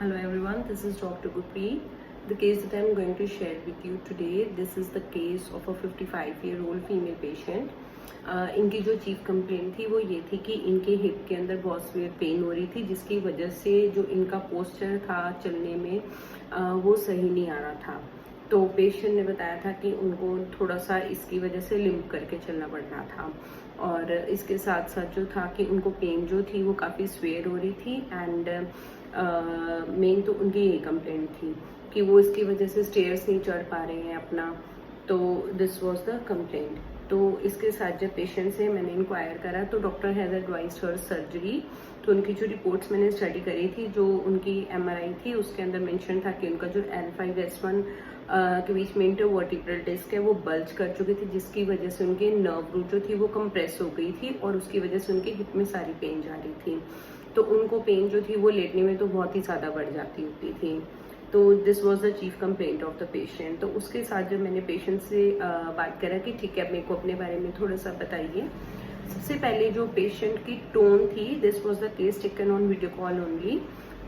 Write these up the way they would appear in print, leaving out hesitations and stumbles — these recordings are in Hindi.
Hello everyone, this is Dr. Gurpreet. The case that I am going to share with you today, this is the case of a 55-year-old female patient. इनकी जो चीफ कंप्लेंट थी वो ये थी कि इनके हिप के अंदर बहुत सीवियर पेन हो रही थी, जिसकी वजह से जो इनका पोस्चर था चलने में वो सही नहीं आ रहा था। तो पेशेंट ने बताया था कि उनको थोड़ा सा इसकी वजह से लिम्प करके चलना पड़ रहा था, और इसके साथ साथ जो था कि उनको पेन जो थी वो काफ़ी सीवियर हो रही थी। एंड मेन तो उनकी यही कंप्लेंट थी कि वो इसकी वजह से स्टेयर्स नहीं चढ़ पा रहे हैं अपना। तो दिस वाज द कंप्लेंट। तो इसके साथ जब पेशेंट से मैंने इंक्वायर करा तो doctor has advised her surgery. तो उनकी जो रिपोर्ट्स मैंने स्टडी करी थी, जो उनकी MRI थी, उसके अंदर मेंशन था कि उनका जो L5-S1 के बीच में इंटरवर्टिब्रल डिस्क है वो बल्ज कर चुकी थी, जिसकी वजह से उनके नर्व रूट जो थी वो कंप्रेस हो गई थी और उसकी वजह से उनके हिप में सारी पेन जा रही थी। तो उनको पेन जो थी वो लेटने में तो बहुत ही ज़्यादा बढ़ जाती होती थी। तो this was the chief complaint of the patient. तो उसके साथ जब मैंने पेशेंट से बात करा कि ठीक है, मेरे को अपने बारे में थोड़ा सा बताइए। सबसे पहले जो पेशेंट की टोन थी, this was the case taken on video call only.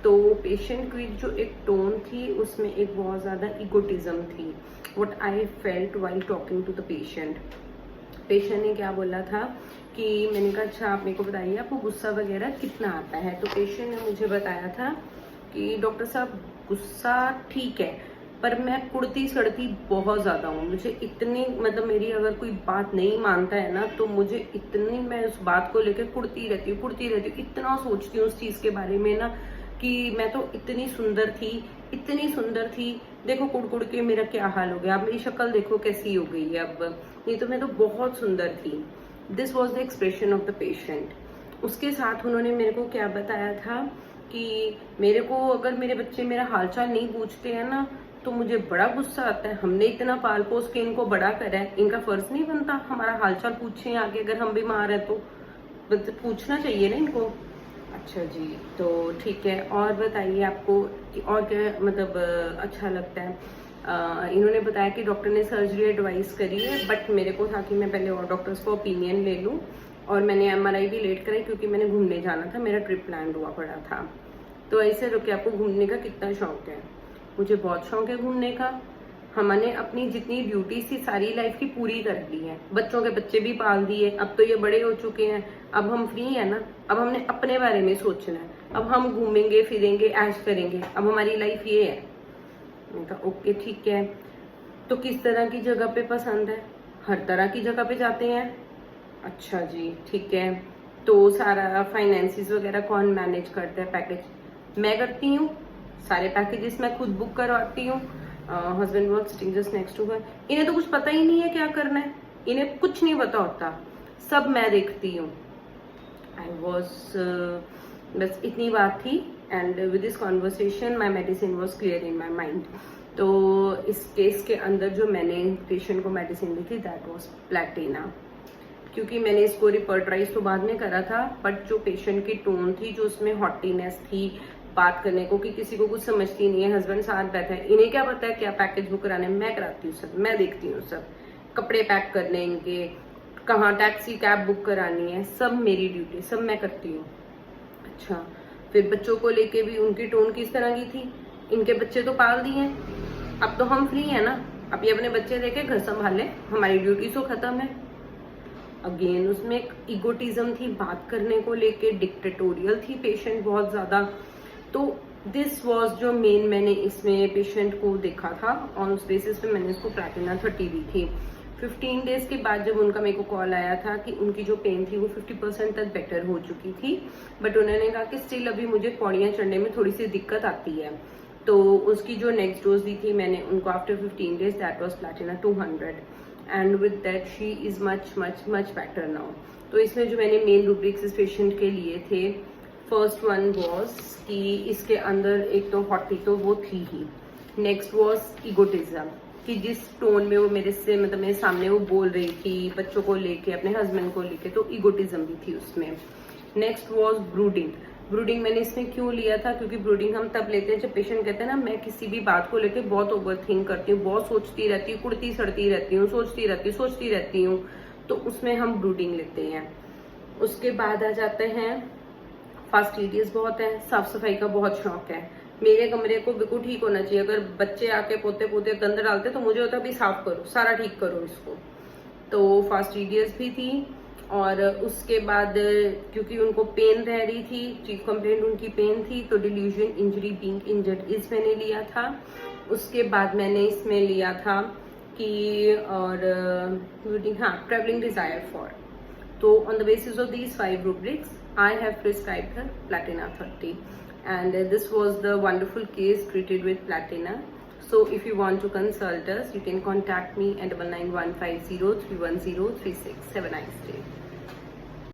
तो पेशेंट की जो एक टोन थी उसमें एक बहुत ज़्यादा इगोटिज्म थी, what I felt while talking to the patient. Patient ने क्या बोला था कि मैंने कहा अच्छा आप मेरे को बताइए आपको गुस्सा वगैरह कितना आता है। तो पेशेंट ने मुझे बताया था कि डॉक्टर साहब गुस्सा ठीक है, पर मैं कुड़ती सड़ती बहुत ज़्यादा हूँ। मुझे इतनी मतलब मेरी अगर कोई बात नहीं मानता है ना तो मुझे इतनी, मैं उस बात को लेकर कुड़ती रहती हूँ, इतना सोचती हूँ उस चीज़ के बारे में ना कि मैं तो इतनी सुंदर थी, देखो कुड़ के मेरा क्या हाल हो गया, अब मेरी शक्ल देखो कैसी हो गई है, अब नहीं तो मैं तो बहुत सुंदर थी। This was the expression of the patient. उसके साथ उन्होंने मेरे को क्या बताया था कि मेरे को अगर मेरे बच्चे मेरा हालचाल नहीं पूछते हैं ना तो मुझे बड़ा गुस्सा आता है। हमने इतना पाल पोस के इनको बड़ा करा है, इनका फर्ज नहीं बनता हमारा हालचाल पूछे आगे, अगर हम बीमार हैं तो पूछना चाहिए ना इनको। अच्छा जी, तो ठीक है, और बताइए आपको और क्या मतलब अच्छा लगता है। इन्होंने बताया कि डॉक्टर ने सर्जरी एडवाइस करी है, बट मेरे को था कि मैं पहले और डॉक्टर्स को ओपिनियन ले लूँ, और मैंने MRI भी लेट कराई क्योंकि मैंने घूमने जाना था, मेरा ट्रिप प्लान हुआ पड़ा था। तो ऐसे रुके, आपको घूमने का कितना शौक है? मुझे बहुत शौक है घूमने का। हमने अपनी जितनी ड्यूटीज थी सारी लाइफ की पूरी कर ली है, बच्चों के बच्चे भी पाल दिए, अब तो ये बड़े हो चुके हैं, अब हम फ्री है ना, अब हमने अपने बारे में सोचना है, अब हम घूमेंगे फिरेंगे ऐश करेंगे, अब हमारी लाइफ ये है। मैंने कहा ओके ठीक है। तो किस तरह की जगह पे पसंद है? हर तरह की जगह पे जाते हैं। अच्छा जी ठीक है। तो सारा फाइनेंसिस वगैरह कौन मैनेज करता है? पैकेज मैं करती हूँ, सारे पैकेजेस मैं खुद बुक करवाती हूँ। Husband work sitting just next to her. इन्हें तो कुछ पता ही नहीं है क्या करना है, इन्हें कुछ नहीं पता होता, सब मैं देखती हूँ। आई वॉज बस इतनी बात थी। And with this conversation my medicine was clear in my mind. तो इस केस के अंदर जो मैंने पेशेंट को मेडिसिन दी थी दैट वॉज प्लेटिना, क्योंकि मैंने इसको रिपर्टराइज तो बाद में करा था, बट जो पेशेंट की टोन थी, जो उसमें हॉटीनेस थी बात करने को कि किसी को कुछ समझती नहीं है, हस्बैंड साथ बैठा है, इन्हें क्या पता है क्या पैकेज बुक कराने, मैं कराती हूँ सब, मैं देखती हूँ सब, कपड़े पैक करने इनके, कहाँ टैक्सी कैब बुक करानी है, सब मेरी ड्यूटी, सब मैं करती हूँ। अच्छा, फिर बच्चों को लेके भी उनकी टोन किस तरह की थी? इनके बच्चे तो पाल दिए, अब तो हम फ्री है ना, अब ये अपने बच्चे लेके घर संभाले, हमारी ड्यूटी तो खत्म है। अगेन उसमें एक इगोटिज्म थी, बात करने को लेके डिक्टेटोरियल थी पेशेंट बहुत ज्यादा। तो दिस वाज जो मेन मैंने इसमें पेशेंट को देखा था, और उस बेसिस पे मैंने इसको प्लेटिना 30 दी थी। 15 डेज के बाद जब उनका मेरे को कॉल आया था कि उनकी जो पेन थी वो 50% तक बेटर हो चुकी थी, बट उन्होंने कहा कि स्टिल अभी मुझे पौड़ियाँ चढ़ने में थोड़ी सी दिक्कत आती है। तो उसकी जो नेक्स्ट डोज दी थी मैंने उनको after 15 days, that was Platina 200, and with that she is much much much better now. तो इसमें जो मैंने मेन रूब्रिक्स इस पेशेंट के लिए थे, फर्स्ट वन वॉज कि इसके अंदर एक तो हॉटी तो वो थी ही, नेक्स्ट वॉज इगोटिज्म कि जिस टोन में वो मेरे से मतलब मेरे सामने वो बोल रही थी बच्चों को लेके, अपने हस्बैंड को लेके, तो इगोटिज्म भी थी उसमें। नेक्स्ट वॉज ब्रूडिंग मैंने इसमें क्यों लिया था, क्योंकि ब्रूडिंग हम तब लेते हैं जब पेशेंट कहते हैं ना मैं किसी भी बात को लेके बहुत ओवर थिंक करती हूँ, बहुत सोचती रहती हूँ, कुड़ती सड़ती रहती हूँ, सोचती रहती हूँ, तो उसमें हम ब्रूडिंग लेते हैं। उसके बाद आ जाते हैं फास्टिडियस बहुत है, साफ सफाई का बहुत शौक है, मेरे कमरे को बिल्कुल ठीक होना चाहिए। अगर बच्चे आके पोते पोते गंद डालते तो मुझे होता भी साफ करो, सारा ठीक करो इसको। तो फास्टिडियस भी थी, और उसके बाद क्योंकि उनको पेन रह रही थी, चीफ कंप्लेंट उनकी पेन थी, तो डिल्यूजन इंजरी बीइंग इंजर्ड इस मैंने लिया था। उसके बाद मैंने इसमें लिया था कि और हाँ, ट्रेवलिंग डिजायर फॉर। तो on the basis of these 5 rubrics, I have prescribed her Platina 30, and this was the wonderful case treated with Platina. So if you want to consult us, you can contact me at 9915031036. Have a nice day.